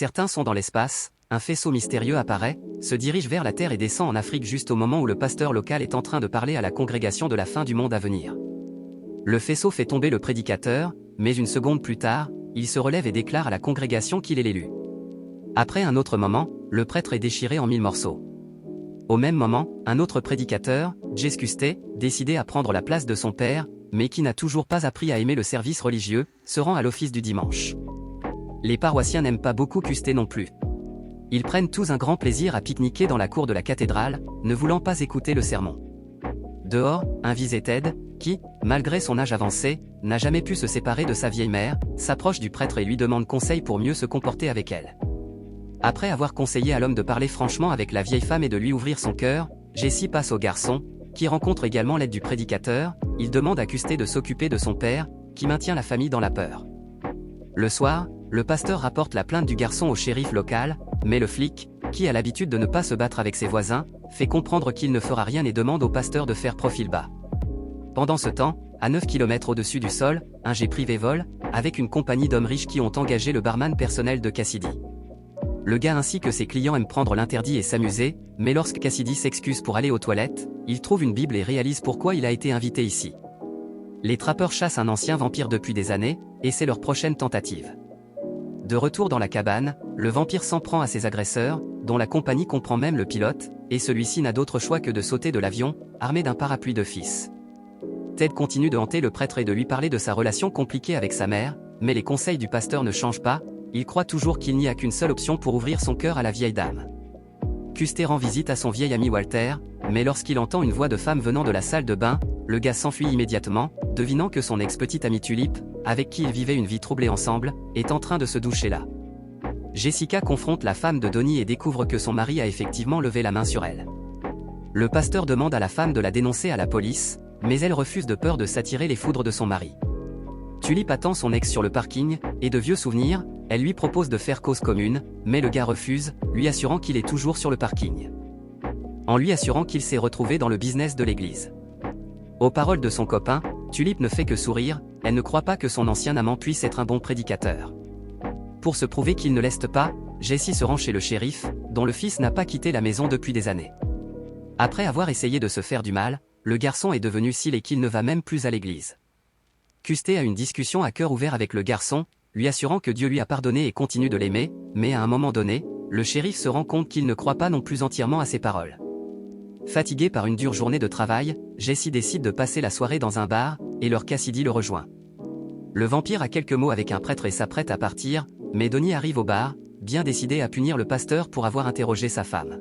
Certains sont dans l'espace, un faisceau mystérieux apparaît, se dirige vers la Terre et descend en Afrique juste au moment où le pasteur local est en train de parler à la congrégation de la fin du monde à venir. Le faisceau fait tomber le prédicateur, mais une seconde plus tard, il se relève et déclare à la congrégation qu'il est l'élu. Après un autre moment, le prêtre est déchiré en 1000 morceaux. Au même moment, un autre prédicateur, Jesse Custet, décidé à prendre la place de son père, mais qui n'a toujours pas appris à aimer le service religieux, se rend à l'office du dimanche. Les paroissiens n'aiment pas beaucoup Custet non plus. Ils prennent tous un grand plaisir à pique-niquer dans la cour de la cathédrale, ne voulant pas écouter le sermon. Dehors, invisé Ted, qui, malgré son âge avancé, n'a jamais pu se séparer de sa vieille mère, s'approche du prêtre et lui demande conseil pour mieux se comporter avec elle. Après avoir conseillé à l'homme de parler franchement avec la vieille femme et de lui ouvrir son cœur, Jesse passe au garçon, qui rencontre également l'aide du prédicateur. Il demande à Custet de s'occuper de son père, qui maintient la famille dans la peur. Le soir, le pasteur rapporte la plainte du garçon au shérif local, mais le flic, qui a l'habitude de ne pas se battre avec ses voisins, fait comprendre qu'il ne fera rien et demande au pasteur de faire profil bas. Pendant ce temps, à 9 km au-dessus du sol, un jet privé vole, avec une compagnie d'hommes riches qui ont engagé le barman personnel de Cassidy. Le gars ainsi que ses clients aiment prendre l'interdit et s'amuser, mais lorsque Cassidy s'excuse pour aller aux toilettes, il trouve une Bible et réalise pourquoi il a été invité ici. Les trappeurs chassent un ancien vampire depuis des années, et c'est leur prochaine tentative. De retour dans la cabane, le vampire s'en prend à ses agresseurs, dont la compagnie comprend même le pilote, et celui-ci n'a d'autre choix que de sauter de l'avion, armé d'un parapluie de fils. Ted continue de hanter le prêtre et de lui parler de sa relation compliquée avec sa mère, mais les conseils du pasteur ne changent pas, il croit toujours qu'il n'y a qu'une seule option pour ouvrir son cœur à la vieille dame. Custet rend visite à son vieil ami Walter, mais lorsqu'il entend une voix de femme venant de la salle de bain, le gars s'enfuit immédiatement, devinant que son ex-petite amie Tulip, avec qui il vivait une vie troublée ensemble, est en train de se doucher là. Jessica confronte la femme de Donnie et découvre que son mari a effectivement levé la main sur elle. Le pasteur demande à la femme de la dénoncer à la police, mais elle refuse de peur de s'attirer les foudres de son mari. Tulip attend son ex sur le parking, et de vieux souvenirs, elle lui propose de faire cause commune, mais le gars refuse, lui assurant qu'il est toujours sur le parking. En lui assurant qu'il s'est retrouvé dans le business de l'église. Aux paroles de son copain, Tulip ne fait que sourire, elle ne croit pas que son ancien amant puisse être un bon prédicateur. Pour se prouver qu'il ne leste pas, Jesse se rend chez le shérif, dont le fils n'a pas quitté la maison depuis des années. Après avoir essayé de se faire du mal, le garçon est devenu si laid qu'il ne va même plus à l'église. Custet a une discussion à cœur ouvert avec le garçon, lui assurant que Dieu lui a pardonné et continue de l'aimer, mais à un moment donné, le shérif se rend compte qu'il ne croit pas non plus entièrement à ses paroles. Fatigué par une dure journée de travail, Jesse décide de passer la soirée dans un bar, et leur Cassidy le rejoint. Le vampire a quelques mots avec un prêtre et s'apprête à partir, mais Donnie arrive au bar, bien décidé à punir le pasteur pour avoir interrogé sa femme.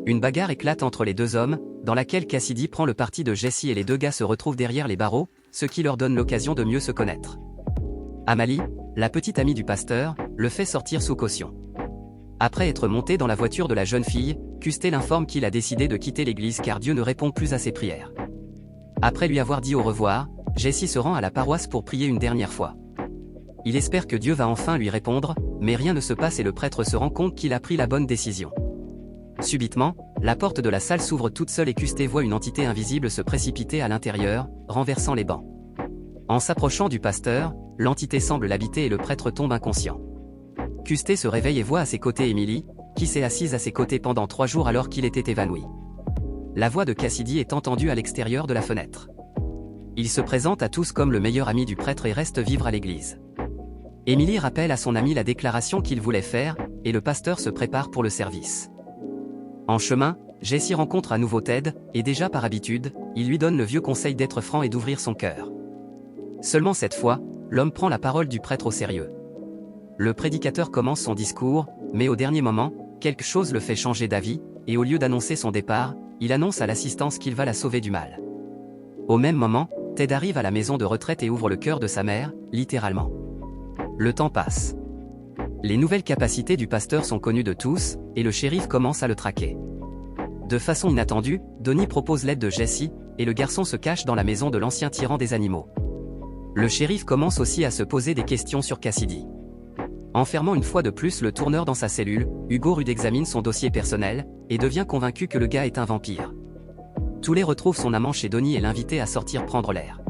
Une bagarre éclate entre les deux hommes, dans laquelle Cassidy prend le parti de Jesse et les deux gars se retrouvent derrière les barreaux, ce qui leur donne l'occasion de mieux se connaître. Amalie, la petite amie du pasteur, le fait sortir sous caution. Après être monté dans la voiture de la jeune fille, Custet l'informe qu'il a décidé de quitter l'église car Dieu ne répond plus à ses prières. Après lui avoir dit au revoir, Jesse se rend à la paroisse pour prier une dernière fois. Il espère que Dieu va enfin lui répondre, mais rien ne se passe et le prêtre se rend compte qu'il a pris la bonne décision. Subitement, la porte de la salle s'ouvre toute seule et Custet voit une entité invisible se précipiter à l'intérieur, renversant les bancs. En s'approchant du pasteur, l'entité semble l'habiter et le prêtre tombe inconscient. Custet se réveille et voit à ses côtés Emily, qui s'est assise à ses côtés pendant 3 jours alors qu'il était évanoui. La voix de Cassidy est entendue à l'extérieur de la fenêtre. Il se présente à tous comme le meilleur ami du prêtre et reste vivre à l'église. Emily rappelle à son ami la déclaration qu'il voulait faire, et le pasteur se prépare pour le service. En chemin, Jesse rencontre à nouveau Ted, et déjà par habitude, il lui donne le vieux conseil d'être franc et d'ouvrir son cœur. Seulement cette fois, l'homme prend la parole du prêtre au sérieux. Le prédicateur commence son discours, mais au dernier moment, quelque chose le fait changer d'avis, et au lieu d'annoncer son départ, il annonce à l'assistance qu'il va la sauver du mal. Au même moment, Ted arrive à la maison de retraite et ouvre le cœur de sa mère, littéralement. Le temps passe. Les nouvelles capacités du pasteur sont connues de tous, et le shérif commence à le traquer. De façon inattendue, Donnie propose l'aide de Jesse, et le garçon se cache dans la maison de l'ancien tyran des animaux. Le shérif commence aussi à se poser des questions sur Cassidy. Enfermant une fois de plus le tourneur dans sa cellule, Hugo Rude examine son dossier personnel, et devient convaincu que le gars est un vampire. Toulet retrouve son amant chez Donnie et l'invite à sortir prendre l'air.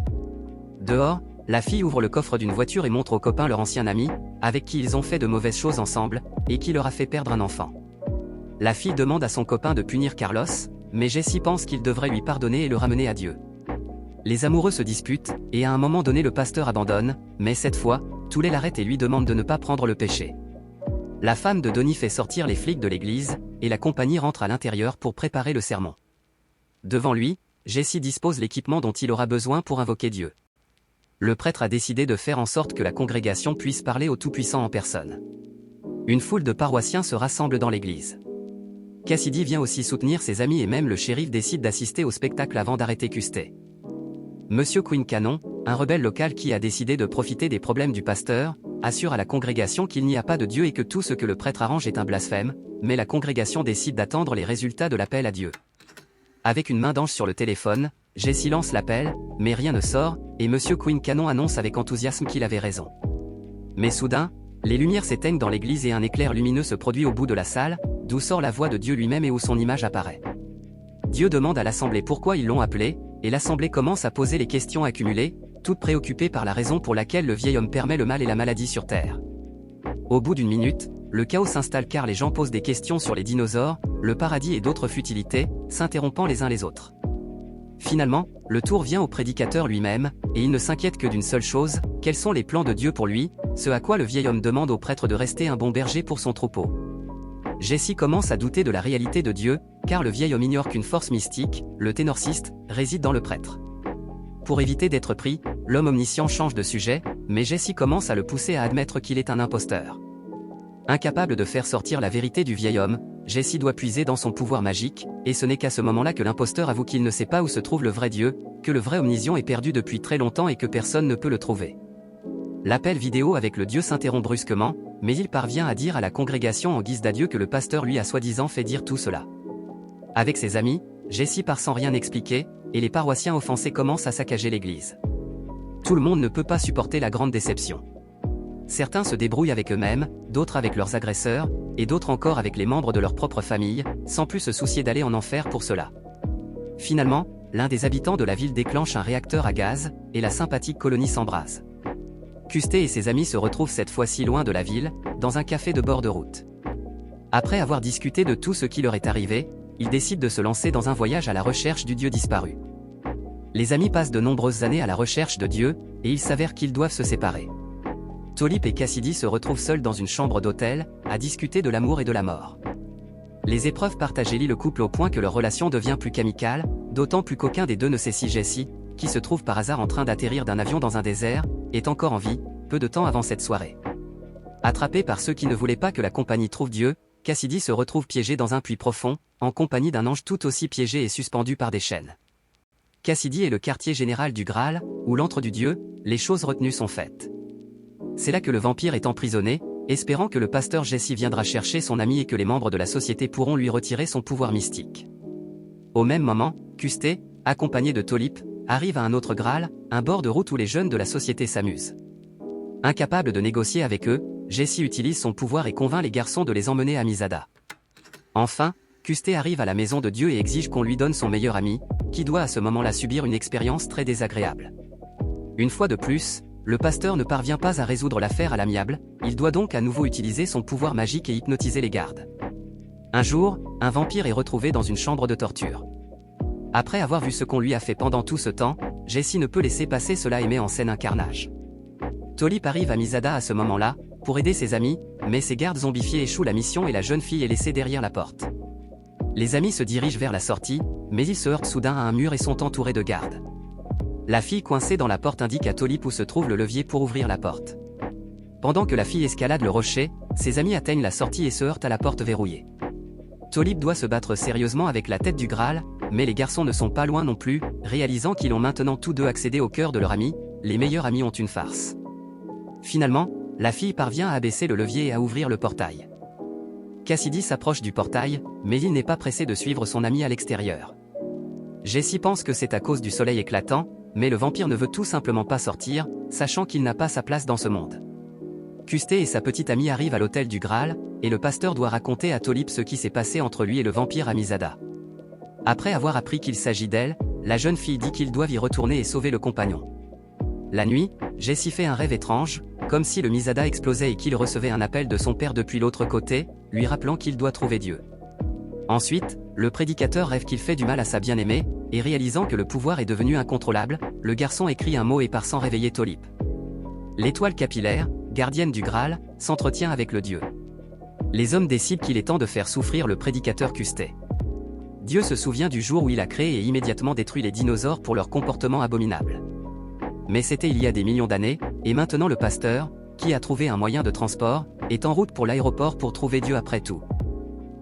Dehors, La fille ouvre le coffre d'une voiture et montre aux copains leur ancien ami, avec qui ils ont fait de mauvaises choses ensemble, et qui leur a fait perdre un enfant. La fille demande à son copain de punir Carlos, mais Jessie pense qu'il devrait lui pardonner et le ramener à Dieu. Les amoureux se disputent, et à un moment donné le pasteur abandonne, mais cette fois, Toulé l'arrête et lui demande de ne pas prendre le péché. La femme de Donnie fait sortir les flics de l'église, et la compagnie rentre à l'intérieur pour préparer le sermon. Devant lui, Jessie dispose l'équipement dont il aura besoin pour invoquer Dieu. Le prêtre a décidé de faire en sorte que la congrégation puisse parler au Tout-Puissant en personne. Une foule de paroissiens se rassemble dans l'église. Cassidy vient aussi soutenir ses amis et même le shérif décide d'assister au spectacle avant d'arrêter Custey. Monsieur Quinn Cannon, un rebelle local qui a décidé de profiter des problèmes du pasteur, assure à la congrégation qu'il n'y a pas de Dieu et que tout ce que le prêtre arrange est un blasphème, mais la congrégation décide d'attendre les résultats de l'appel à Dieu. Avec une main d'ange sur le téléphone, Jessie lance l'appel, mais rien ne sort, et Monsieur Quinn Cannon annonce avec enthousiasme qu'il avait raison. Mais soudain, les lumières s'éteignent dans l'église et un éclair lumineux se produit au bout de la salle, d'où sort la voix de Dieu lui-même et où son image apparaît. Dieu demande à l'assemblée pourquoi ils l'ont appelé, et l'assemblée commence à poser les questions accumulées, toute préoccupée par la raison pour laquelle le vieil homme permet le mal et la maladie sur Terre. Au bout d'une minute, le chaos s'installe car les gens posent des questions sur les dinosaures, le paradis et d'autres futilités, s'interrompant les uns les autres. Finalement, le tour vient au prédicateur lui-même, et il ne s'inquiète que d'une seule chose, quels sont les plans de Dieu pour lui, ce à quoi le vieil homme demande au prêtre de rester un bon berger pour son troupeau. Jessie commence à douter de la réalité de Dieu, car le vieil homme ignore qu'une force mystique, le ténorciste, réside dans le prêtre. Pour éviter d'être pris, l'homme omniscient change de sujet, mais Jessie commence à le pousser à admettre qu'il est un imposteur. Incapable de faire sortir la vérité du vieil homme, Jessie doit puiser dans son pouvoir magique, et ce n'est qu'à ce moment-là que l'imposteur avoue qu'il ne sait pas où se trouve le vrai Dieu, que le vrai omniscient est perdu depuis très longtemps et que personne ne peut le trouver. L'appel vidéo avec le Dieu s'interrompt brusquement, mais il parvient à dire à la congrégation en guise d'adieu que le pasteur lui a soi-disant fait dire tout cela. Avec ses amis, Jessie part sans rien expliquer, et les paroissiens offensés commencent à saccager l'église. Tout le monde ne peut pas supporter la grande déception. Certains se débrouillent avec eux-mêmes, d'autres avec leurs agresseurs, et d'autres encore avec les membres de leur propre famille, sans plus se soucier d'aller en enfer pour cela. Finalement, l'un des habitants de la ville déclenche un réacteur à gaz, et la sympathique colonie s'embrase. Custey et ses amis se retrouvent cette fois-ci loin de la ville, dans un café de bord de route. Après avoir discuté de tout ce qui leur est arrivé, ils décident de se lancer dans un voyage à la recherche du Dieu disparu. Les amis passent de nombreuses années à la recherche de Dieu, et il s'avère qu'ils doivent se séparer. Tolip et Cassidy se retrouvent seuls dans une chambre d'hôtel, à discuter de l'amour et de la mort. Les épreuves partagées lient le couple au point que leur relation devient plus qu'amicale, d'autant plus qu'aucun des deux ne sait si Jessie, qui se trouve par hasard en train d'atterrir d'un avion dans un désert, est encore en vie, peu de temps avant cette soirée. Attrapé par ceux qui ne voulaient pas que la compagnie trouve Dieu, Cassidy se retrouve piégé dans un puits profond, en compagnie d'un ange tout aussi piégé et suspendu par des chaînes. Cassidy est le quartier général du Graal, où l'antre du Dieu, les choses retenues sont faites. C'est là que le vampire est emprisonné, espérant que le pasteur Jessie viendra chercher son ami et que les membres de la société pourront lui retirer son pouvoir mystique. Au même moment, Custey, accompagné de Tolip, arrive à un autre Graal, un bord de route où les jeunes de la société s'amusent. Incapable de négocier avec eux, Jessie utilise son pouvoir et convainc les garçons de les emmener à Misada. Enfin, Custey arrive à la maison de Dieu et exige qu'on lui donne son meilleur ami, qui doit à ce moment-là subir une expérience très désagréable. Une fois de plus, le pasteur ne parvient pas à résoudre l'affaire à l'amiable, il doit donc à nouveau utiliser son pouvoir magique et hypnotiser les gardes. Un jour, un vampire est retrouvé dans une chambre de torture. Après avoir vu ce qu'on lui a fait pendant tout ce temps, Jessie ne peut laisser passer cela et met en scène un carnage. Tolip arrive à Misada à ce moment-là, pour aider ses amis, mais ses gardes zombifiés échouent la mission et la jeune fille est laissée derrière la porte. Les amis se dirigent vers la sortie, mais ils se heurtent soudain à un mur et sont entourés de gardes. La fille coincée dans la porte indique à Tolip où se trouve le levier pour ouvrir la porte. Pendant que la fille escalade le rocher, ses amis atteignent la sortie et se heurtent à la porte verrouillée. Tolip doit se battre sérieusement avec la tête du Graal, mais les garçons ne sont pas loin non plus, réalisant qu'ils ont maintenant tous deux accédé au cœur de leur ami, les meilleurs amis ont une farce. Finalement, la fille parvient à abaisser le levier et à ouvrir le portail. Cassidy s'approche du portail, mais il n'est pas pressé de suivre son ami à l'extérieur. Jessie pense que c'est à cause du soleil éclatant, mais le vampire ne veut tout simplement pas sortir, sachant qu'il n'a pas sa place dans ce monde. Custey et sa petite amie arrivent à l'hôtel du Graal, et le pasteur doit raconter à Tolip ce qui s'est passé entre lui et le vampire à Misada. Après avoir appris qu'il s'agit d'elle, la jeune fille dit qu'ils doivent y retourner et sauver le compagnon. La nuit, Jessie fait un rêve étrange, comme si le Misada explosait et qu'il recevait un appel de son père depuis l'autre côté, lui rappelant qu'il doit trouver Dieu. Ensuite, le prédicateur rêve qu'il fait du mal à sa bien-aimée, et réalisant que le pouvoir est devenu incontrôlable, le garçon écrit un mot et part sans réveiller Tolip. L'étoile capillaire, gardienne du Graal, s'entretient avec le dieu. Les hommes décident qu'il est temps de faire souffrir le prédicateur Custé. Dieu se souvient du jour où il a créé et immédiatement détruit les dinosaures pour leur comportement abominable. Mais c'était il y a des millions d'années, et maintenant le pasteur, qui a trouvé un moyen de transport, est en route pour l'aéroport pour trouver Dieu après tout.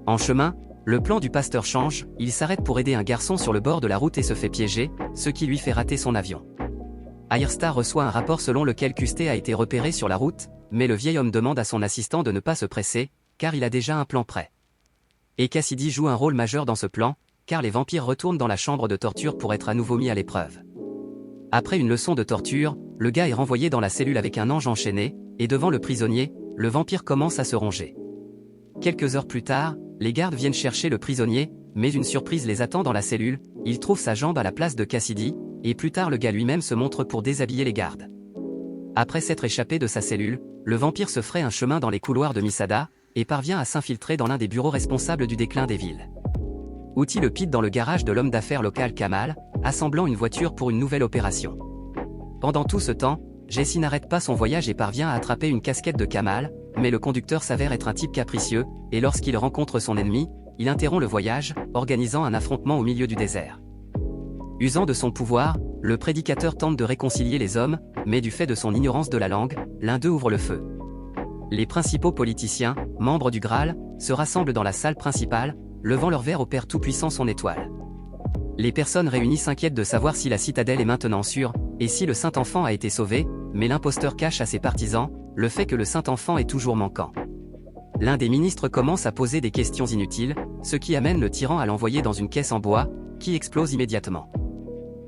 En chemin, le plan du pasteur change, il s'arrête pour aider un garçon sur le bord de la route et se fait piéger, ce qui lui fait rater son avion. Airstar reçoit un rapport selon lequel Custé a été repéré sur la route, mais le vieil homme demande à son assistant de ne pas se presser, car il a déjà un plan prêt. Et Cassidy joue un rôle majeur dans ce plan, car les vampires retournent dans la chambre de torture pour être à nouveau mis à l'épreuve. Après une leçon de torture, le gars est renvoyé dans la cellule avec un ange enchaîné, et devant le prisonnier, le vampire commence à se ronger. Quelques heures plus tard, les gardes viennent chercher le prisonnier, mais une surprise les attend dans la cellule, ils trouvent sa jambe à la place de Cassidy, et plus tard le gars lui-même se montre pour déshabiller les gardes. Après s'être échappé de sa cellule, le vampire se fraye un chemin dans les couloirs de Misada, et parvient à s'infiltrer dans l'un des bureaux responsables du déclin des villes. Outil le pite dans le garage de l'homme d'affaires local Kamal, assemblant une voiture pour une nouvelle opération. Pendant tout ce temps, Jessie n'arrête pas son voyage et parvient à attraper une casquette de Kamal, mais le conducteur s'avère être un type capricieux, et lorsqu'il rencontre son ennemi, il interrompt le voyage, organisant un affrontement au milieu du désert. Usant de son pouvoir, le prédicateur tente de réconcilier les hommes, mais du fait de son ignorance de la langue, l'un d'eux ouvre le feu. Les principaux politiciens, membres du Graal, se rassemblent dans la salle principale, levant leur verre au Père Tout-Puissant son étoile. Les personnes réunies s'inquiètent de savoir si la citadelle est maintenant sûre, et si le Saint-Enfant a été sauvé, mais l'imposteur cache à ses partisans le fait que le Saint-Enfant est toujours manquant. L'un des ministres commence à poser des questions inutiles, ce qui amène le tyran à l'envoyer dans une caisse en bois, qui explose immédiatement.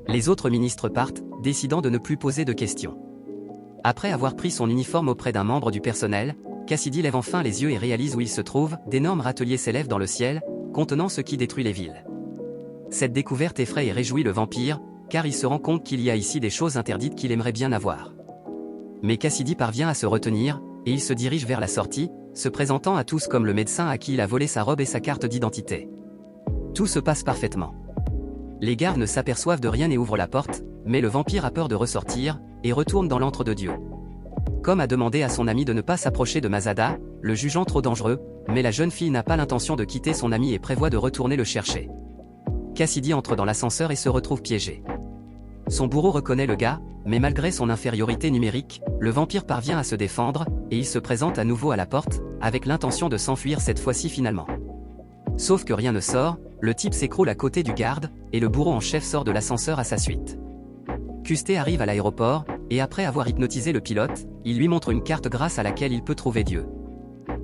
Les autres ministres partent, décidant de ne plus poser de questions. Après avoir pris son uniforme auprès d'un membre du personnel, Cassidy lève enfin les yeux et réalise où il se trouve, d'énormes râteliers s'élèvent dans le ciel, contenant ce qui détruit les villes. Cette découverte effraie et réjouit le vampire, car il se rend compte qu'il y a ici des choses interdites qu'il aimerait bien avoir. Mais Cassidy parvient à se retenir, et il se dirige vers la sortie, se présentant à tous comme le médecin à qui il a volé sa robe et sa carte d'identité. Tout se passe parfaitement. Les gardes ne s'aperçoivent de rien et ouvrent la porte, mais le vampire a peur de ressortir, et retourne dans l'antre de Dieu. Comme a demandé à son ami de ne pas s'approcher de Masada, le jugeant trop dangereux, mais la jeune fille n'a pas l'intention de quitter son ami et prévoit de retourner le chercher. Cassidy entre dans l'ascenseur et se retrouve piégé. Son bourreau reconnaît le gars, mais malgré son infériorité numérique, le vampire parvient à se défendre, et il se présente à nouveau à la porte, avec l'intention de s'enfuir cette fois-ci finalement. Sauf que rien ne sort, le type s'écroule à côté du garde, et le bourreau en chef sort de l'ascenseur à sa suite. Custé arrive à l'aéroport, et après avoir hypnotisé le pilote, il lui montre une carte grâce à laquelle il peut trouver Dieu.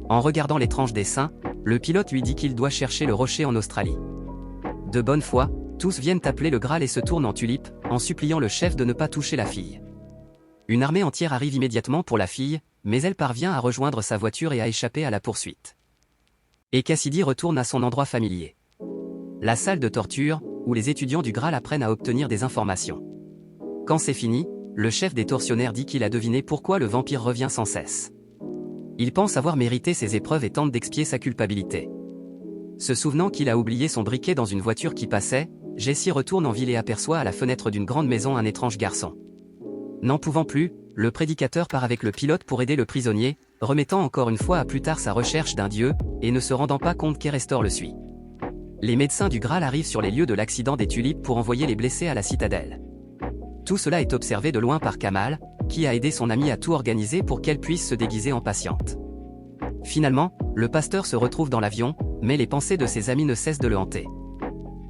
En regardant l'étrange dessin, le pilote lui dit qu'il doit chercher le rocher en Australie. De bonne foi, tous viennent appeler le Graal et se tournent en tulipe, en suppliant le chef de ne pas toucher la fille. Une armée entière arrive immédiatement pour la fille, mais elle parvient à rejoindre sa voiture et à échapper à la poursuite. Et Cassidy retourne à son endroit familier. La salle de torture, où les étudiants du Graal apprennent à obtenir des informations. Quand c'est fini, le chef des tortionnaires dit qu'il a deviné pourquoi le vampire revient sans cesse. Il pense avoir mérité ses épreuves et tente d'expier sa culpabilité. Se souvenant qu'il a oublié son briquet dans une voiture qui passait, Jessie retourne en ville et aperçoit à la fenêtre d'une grande maison un étrange garçon. N'en pouvant plus, le prédicateur part avec le pilote pour aider le prisonnier, remettant encore une fois à plus tard sa recherche d'un dieu, et ne se rendant pas compte qu'Erestor le suit. Les médecins du Graal arrivent sur les lieux de l'accident des tulipes pour envoyer les blessés à la citadelle. Tout cela est observé de loin par Kamal, qui a aidé son amie à tout organiser pour qu'elle puisse se déguiser en patiente. Finalement, le pasteur se retrouve dans l'avion, mais les pensées de ses amis ne cessent de le hanter.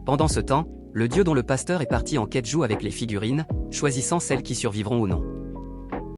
Pendant ce temps, le dieu dont le pasteur est parti en quête joue avec les figurines, choisissant celles qui survivront ou non.